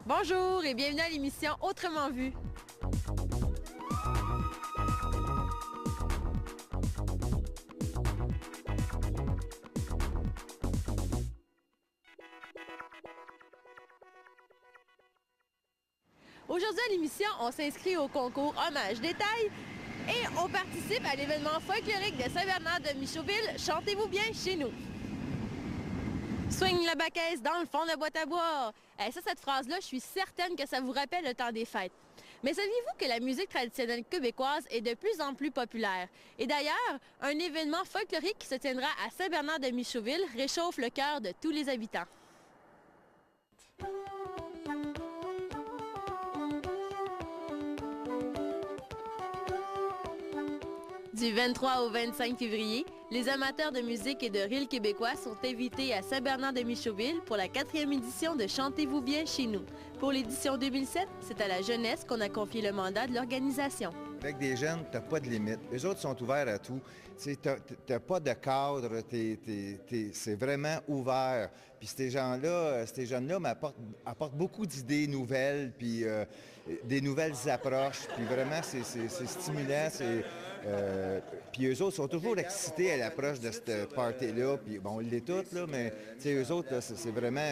Bonjour et bienvenue à l'émission Autrement vu. Aujourd'hui à l'émission, on s'inscrit au concours Hommage Détail et on participe à l'événement folklorique de Saint-Bernard de Michauville. Chantez-vous bien chez nous. Swing la baquette dans le fond de la boîte à bois. Cette phrase-là, je suis certaine que ça vous rappelle le temps des fêtes. Mais saviez-vous que la musique traditionnelle québécoise est de plus en plus populaire? Et d'ailleurs, un événement folklorique qui se tiendra à Saint-Bernard de Michauville réchauffe le cœur de tous les habitants. Du 23 au 25 février, les amateurs de musique et de reel québécois sont invités à Saint-Bernard de Michauville pour la 4e édition de Chantez-vous bien chez nous. Pour l'édition 2007, c'est à la jeunesse qu'on a confié le mandat de l'organisation. Avec des jeunes, tu n'as pas de limite. Eux autres sont ouverts à tout. Tu n'as pas de cadre, c'est vraiment ouvert. Puis ces jeunes-là apportent beaucoup d'idées nouvelles, puis des nouvelles approches. Puis vraiment, c'est stimulant. Puis eux autres sont toujours excités à l'approche de cette party-là. Puis bon, on l'est toutes, là, mais eux autres, là, c'est vraiment,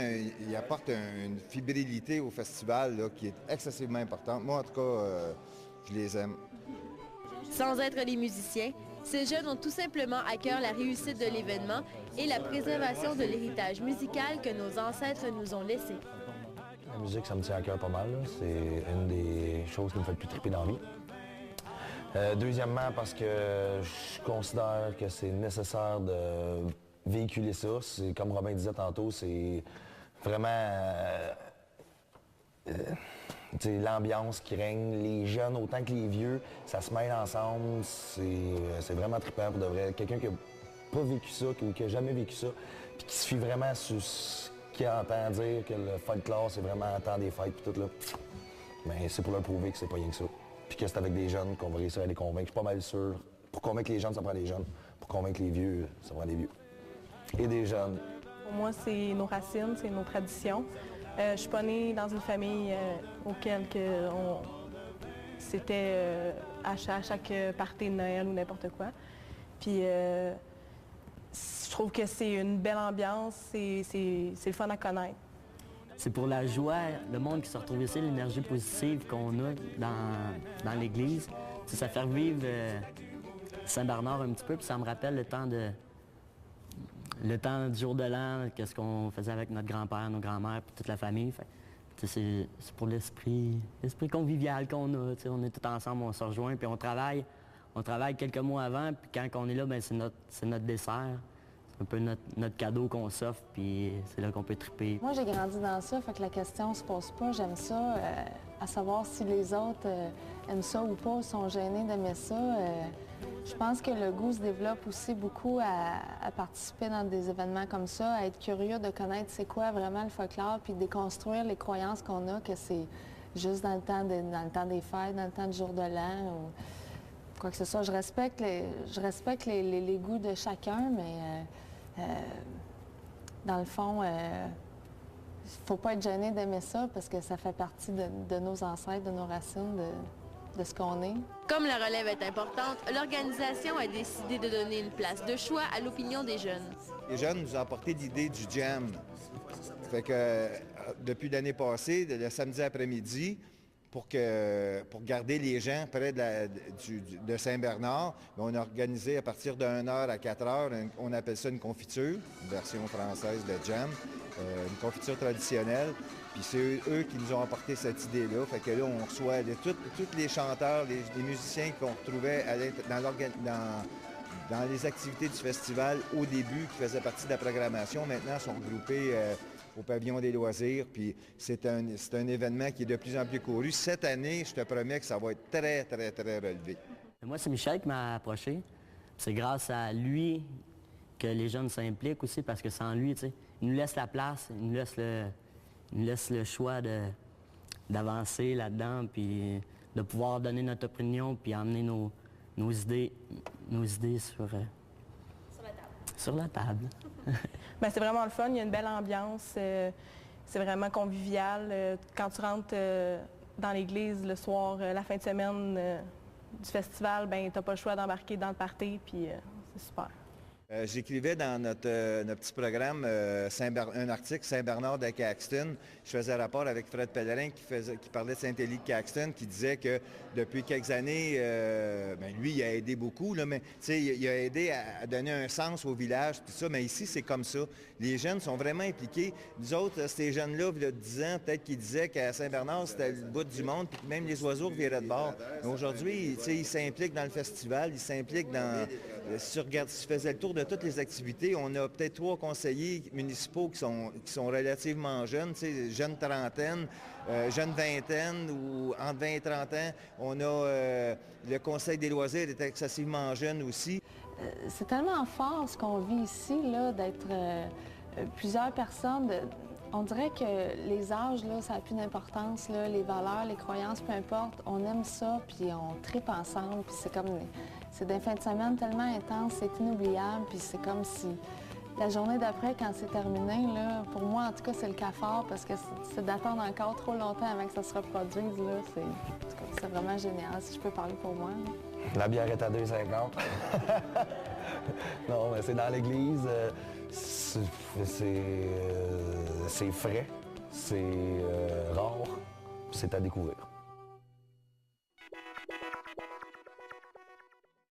ils apportent une fébrilité au festival là, qui est excessivement importante. Moi, en tout cas, je les aime. Sans être des musiciens, ces jeunes ont tout simplement à cœur la réussite de l'événement et la préservation de l'héritage musical que nos ancêtres nous ont laissé. La musique, ça me tient à cœur pas mal. C'est une des choses qui me fait le plus triper dans la vie. Deuxièmement, parce que je considère que c'est nécessaire de véhiculer ça. Comme Robin disait tantôt, c'est vraiment l'ambiance qui règne. Les jeunes, autant que les vieux, ça se mêle ensemble. C'est vraiment trippant pour de vrai. Quelqu'un qui n'a pas vécu ça, ou qui n'a jamais vécu ça, puis qui se fie vraiment sur ce qu'il entend dire que le folklore, c'est vraiment le temps des fêtes et tout là. Mais c'est pour leur prouver que c'est pas rien que ça. Puis que c'est avec des jeunes qu'on va réussir à les convaincre. Je suis pas mal sûr. Pour convaincre les jeunes, ça prend des jeunes. Pour convaincre les vieux, ça prend des vieux. Et des jeunes. Pour moi, c'est nos racines, c'est nos traditions. Je suis pas née dans une famille auquel c'était à chaque party de Noël ou n'importe quoi. Puis je trouve que c'est une belle ambiance, c'est le fun à connaître. C'est pour la joie, le monde qui se retrouve ici, l'énergie positive qu'on a dans l'Église. Ça fait revivre Saint-Bernard un petit peu, puis ça me rappelle le temps du jour de l'an, qu'est-ce qu'on faisait avec notre grand-père, nos grands-mères, puis toute la famille. C'est pour l'esprit convivial qu'on a. On est tous ensemble, on se rejoint, puis on travaille quelques mois avant, puis quand on est là, c'est notre dessert. C'est un peu notre cadeau qu'on s'offre, puis c'est là qu'on peut triper. Moi, j'ai grandi dans ça, fait que la question se pose pas. J'aime ça, à savoir si les autres aiment ça ou pas, sont gênés d'aimer ça. Je pense que le goût se développe aussi beaucoup à participer dans des événements comme ça, à être curieux de connaître c'est quoi vraiment le folklore, puis déconstruire les croyances qu'on a, que c'est juste dans le temps des fêtes, dans le temps du jour de l'an, ou quoi que ce soit. Je respecte les goûts de chacun, mais dans le fond, faut pas être gêné d'aimer ça, parce que ça fait partie de nos ancêtres, de nos racines, de ce qu'on est. Comme la relève est importante, l'organisation a décidé de donner une place de choix à l'opinion des jeunes. Les jeunes nous ont apporté l'idée du jam. Fait que depuis l'année passée, le samedi après-midi, pour garder les gens près de Saint-Bernard, on a organisé à partir de 1h à 4h, on appelle ça une confiture, une version française de jam, une confiture traditionnelle. Puis c'est eux qui nous ont apporté cette idée-là. Fait que là, on reçoit tous les chanteurs, les musiciens qu'on retrouvait dans les activités du festival au début, qui faisaient partie de la programmation, maintenant sont regroupés au pavillon des loisirs. Puis c'est un événement qui est de plus en plus couru. Cette année, je te promets que ça va être très, très, très relevé. Moi, c'est Michel qui m'a approché. C'est grâce à lui que les jeunes s'impliquent aussi, parce que sans lui, il nous laisse la place, il nous laisse le choix d'avancer là-dedans, puis de pouvoir donner notre opinion, puis emmener nos idées sur la table. Bien, c'est vraiment le fun, il y a une belle ambiance. C'est vraiment convivial. Quand tu rentres dans l'église le soir, la fin de semaine du festival, ben t'as pas le choix d'embarquer dans le party, puis c'est super. J'écrivais dans notre petit programme un article Saint-Bernard de Caxton. Je faisais rapport avec Fred Pellerin qui parlait de Saint-Élie de Caxton, qui disait que depuis quelques années, lui, il a aidé beaucoup, là, mais il a aidé à donner un sens au village, tout ça. Mais ici, c'est comme ça. Les jeunes sont vraiment impliqués. Nous autres, ces jeunes-là, il y a 10 ans, peut-être qu'ils disaient qu'à Saint-Bernard, c'était le bout du monde, puis que même les oiseaux viraient de bord. Mais aujourd'hui, ils s'impliquent dans le festival, ils s'impliquent dans... Si tu faisais le tour de toutes les activités, on a peut-être 3 conseillers municipaux qui sont relativement jeunes, jeunes trentaine, jeunes vingtaine ou entre 20 et 30 ans. On a le Conseil des loisirs est excessivement jeune aussi. C'est tellement fort ce qu'on vit ici, là, d'être plusieurs personnes. On dirait que les âges, là, ça n'a plus d'importance, là, les valeurs, les croyances, peu importe. On aime ça, puis on tripe ensemble, puis c'est comme... C'est des fins de semaine tellement intenses, c'est inoubliable, puis c'est comme si la journée d'après, quand c'est terminé, là, pour moi, en tout cas, c'est le cafard, parce que c'est d'attendre encore trop longtemps avant que ça se reproduise, là. C'est vraiment génial, si je peux parler pour moi. La bière est à 2,50. Non, mais c'est dans l'église, c'est frais, c'est rare, c'est à découvrir.